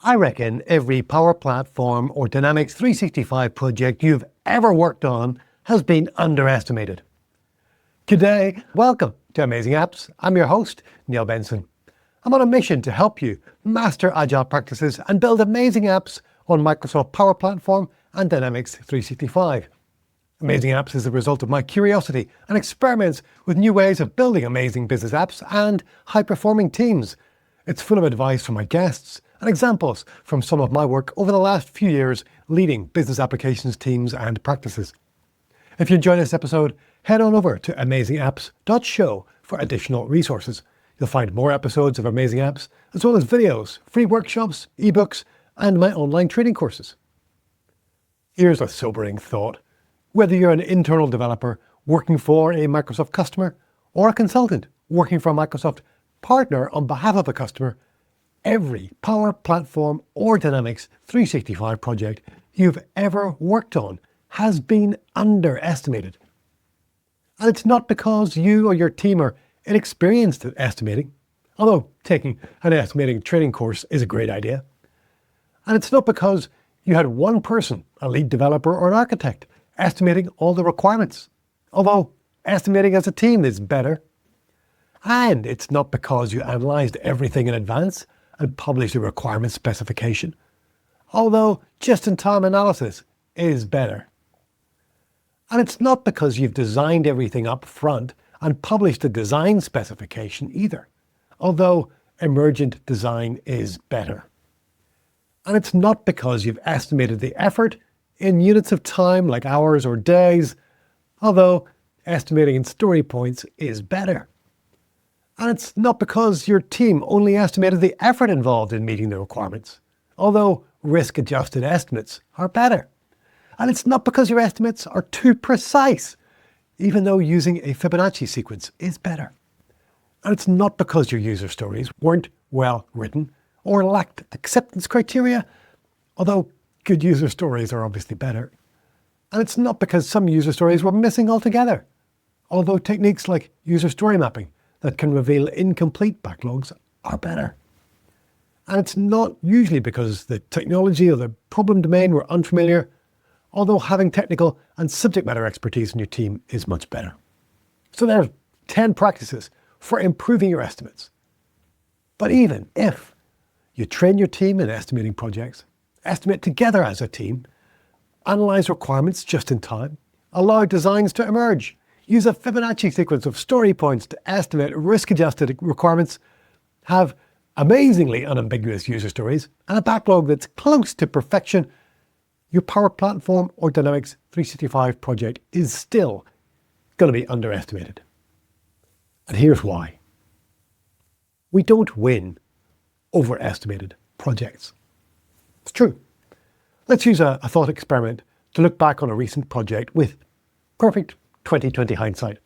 I reckon every Power Platform or Dynamics 365 project you've ever worked on has been underestimated. G'day, welcome to Amazing Apps. I'm your host, Neil Benson. I'm on a mission to help you master agile practices and build amazing apps on Microsoft Power Platform and Dynamics 365. Amazing Apps is the result of my curiosity and experiments with new ways of building amazing business apps and high-performing teams. It's full of advice from my guests and examples from some of my work over the last few years leading business applications teams and practices. If you enjoyed this episode, head on over to amazingapps.show for additional resources. You'll find more episodes of Amazing Apps, as well as videos, free workshops, ebooks, and my online training courses. Here's a sobering thought. Whether you're an internal developer working for a Microsoft customer or a consultant working for a Microsoft partner on behalf of a customer, every Power Platform or Dynamics 365 project you've ever worked on has been underestimated. And it's not because you or your team are inexperienced at estimating, although taking an estimating training course is a great idea. And it's not because you had one person, a lead developer or an architect, estimating all the requirements, although estimating as a team is better. And it's not because you analysed everything in advance and published a requirement specification, although just-in-time analysis is better. And it's not because you've designed everything up front and published a design specification either, although emergent design is better. And it's not because you've estimated the effort in units of time like hours or days, although estimating in story points is better. And it's not because your team only estimated the effort involved in meeting the requirements, although risk-adjusted estimates are better. And it's not because your estimates are too precise, even though using a Fibonacci sequence is better. And it's not because your user stories weren't well written or lacked acceptance criteria, although good user stories are obviously better. And it's not because some user stories were missing altogether, although techniques like user story mapping that can reveal incomplete backlogs are better. And it's not usually because the technology or the problem domain were unfamiliar, although having technical and subject matter expertise in your team is much better. So there are 10 practices for improving your estimates. But even if you train your team in estimating projects, estimate together as a team, analyze requirements just in time, allow designs to emerge, use a Fibonacci sequence of story points to estimate risk-adjusted requirements, have amazingly unambiguous user stories, and a backlog that's close to perfection, your Power Platform or Dynamics 365 project is still going to be underestimated. And here's why. We don't win overestimated projects. It's true. Let's use a thought experiment to look back on a recent project with perfect 2020 hindsight.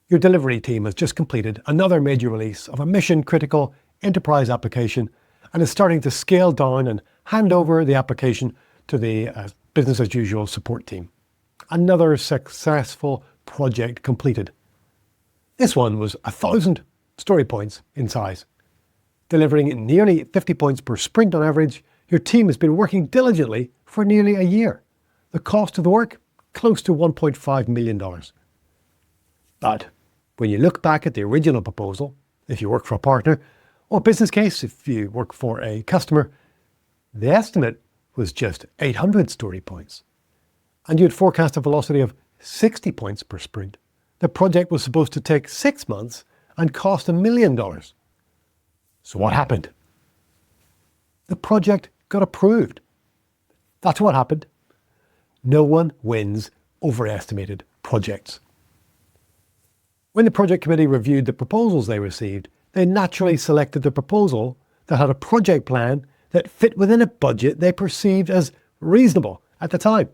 Your delivery team has just completed another major release of a mission-critical enterprise application and is starting to scale down and hand over the application to the business-as-usual support team. Another successful project completed. This one was 1,000 story points in size. Delivering nearly 50 points per sprint on average, your team has been working diligently for nearly a year. The cost of the work? Close to $1.5 million. But when you look back at the original proposal, if you work for a partner, or business case, if you work for a customer, the estimate was just 800 story points. And you had forecast a velocity of 60 points per sprint. The project was supposed to take 6 months and cost $1 million. So what happened? The project got approved. That's what happened. No one wins overestimated projects. When the project committee reviewed the proposals they received, they naturally selected the proposal that had a project plan that fit within a budget they perceived as reasonable at the time.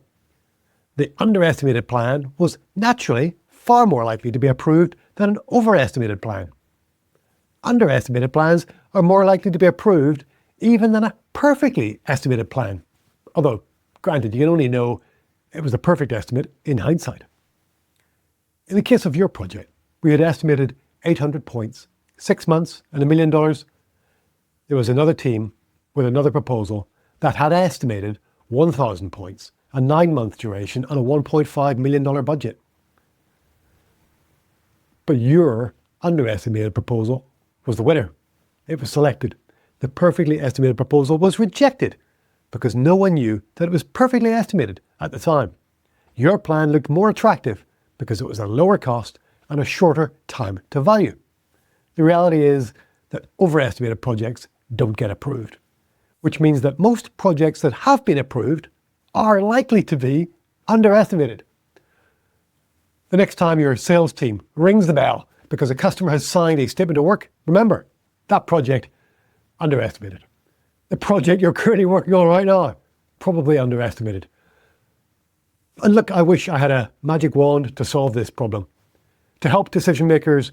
The underestimated plan was naturally far more likely to be approved than an overestimated plan. Underestimated plans are more likely to be approved even than a perfectly estimated plan. Although, granted, you can only know it was a perfect estimate in hindsight. In the case of your project, we had estimated 800 points, 6 months and $1 million. There was another team with another proposal that had estimated 1,000 points, a 9-month duration and a $1.5 million budget. But your underestimated proposal was the winner. It was selected. The perfectly estimated proposal was rejected because no one knew that it was perfectly estimated at the time. Your plan looked more attractive because it was a lower cost and a shorter time to value. The reality is that overestimated projects don't get approved, which means that most projects that have been approved are likely to be underestimated. The next time your sales team rings the bell because a customer has signed a statement of work, remember, that project, underestimated. The project you're currently working on right now, probably underestimated. And look, I wish I had a magic wand to solve this problem, to help decision makers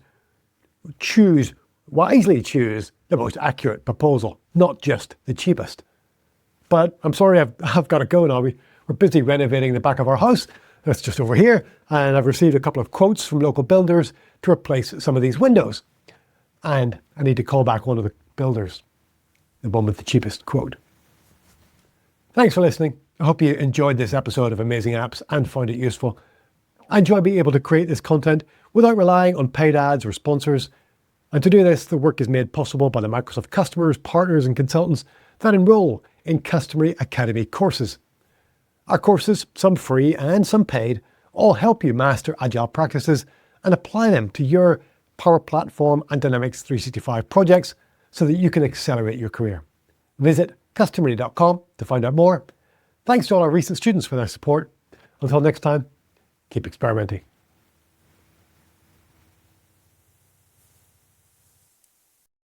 wisely choose the most accurate proposal, not just the cheapest. But I'm sorry, I've got to go now. We're busy renovating the back of our house. That's just over here. And I've received a couple of quotes from local builders to replace some of these windows. And I need to call back one of the builders, the one with the cheapest quote. Thanks for listening. I hope you enjoyed this episode of Amazing Apps and found it useful. I enjoy being able to create this content without relying on paid ads or sponsors. And to do this, the work is made possible by the Microsoft customers, partners, and consultants that enroll in Customery Academy courses. Our courses, some free and some paid, all help you master agile practices and apply them to your Power Platform and Dynamics 365 projects so that you can accelerate your career. Visit customery.com to find out more. Thanks to all our recent students for their support. Until next time, keep experimenting.